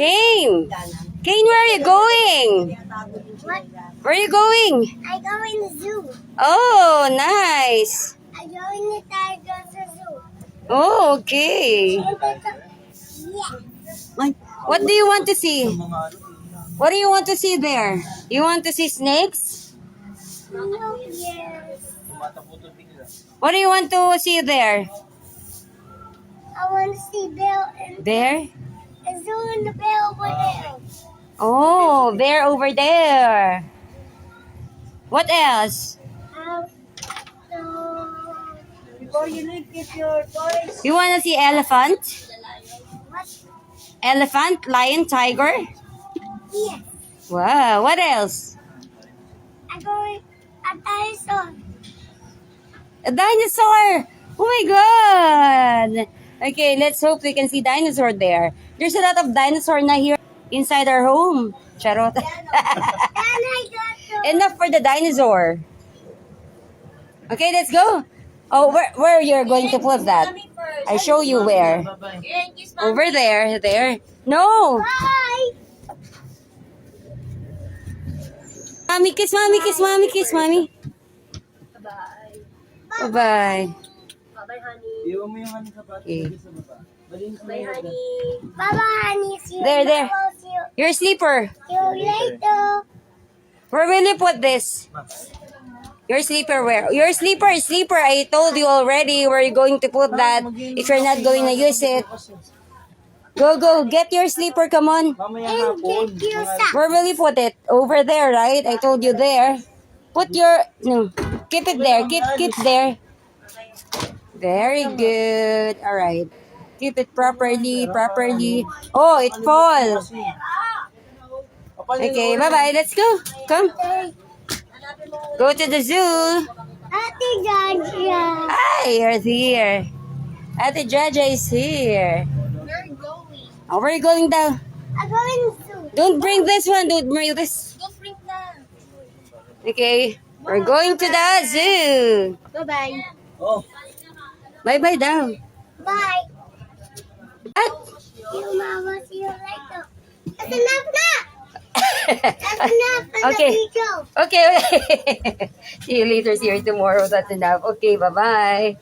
Kane! Kane, where are you going? What? Where are you going? I go in the zoo. Oh, nice. I go in the tiger zoo. Oh, okay. Yeah. What do you want to see? What do you want to see there? You want to see snakes? Yes. What do you want to see there? I want to see Bill and There? the zoo and the bear over there. Oh, bear over there. What else? So, before you leave, get your toys. You want to see elephant? What? Elephant, lion, tiger? Yes. Wow, what else? I go in a dinosaur. A dinosaur! Oh my god! Okay, let's hope we can see dinosaur there. There's a lot of dinosaur na here inside our home. Charot. And I got the... Enough for the dinosaur. Okay, let's go. Oh, where you're going to put that? I show you where. Over there, there. No! Bye! Mommy, kiss mommy, kiss mommy, kiss mommy. Bye. Bye-bye. Bye-bye, honey. Iwan mo yung honey sa bata. Okay. Sa baba. Malinis na Bye, yun. honey. Bye-bye, honey. See you There, there. tomorrow. See you, Your sleeper. see you later. Where will you put this? Your sleeper where? Your sleeper. I told you already where you're going to put that if you're not going to use it. Go. Get your sleeper. Come on. Mamaya And hapon. get you some. Where will you put it? Over there, right? I told you there. Put your... No. Keep it there. Keep there. Very good. All right. Keep it properly. Oh, it falls. Okay, bye-bye. Let's go. Come. Go to the zoo. Ate Jaja. Hi, you're here. Ate Jaja is here. We're going. Oh, where are you going down? I'm going to. Don't bring this one. Don't bring this. Don't bring that. Okay. We're going to the zoo. Bye-bye. Oh. Bye-bye down. Bye. At See you, Mama. See you later. That's enough na. That's enough for Okay. the video. Okay. See you later. See you tomorrow. That's enough. Okay, bye-bye.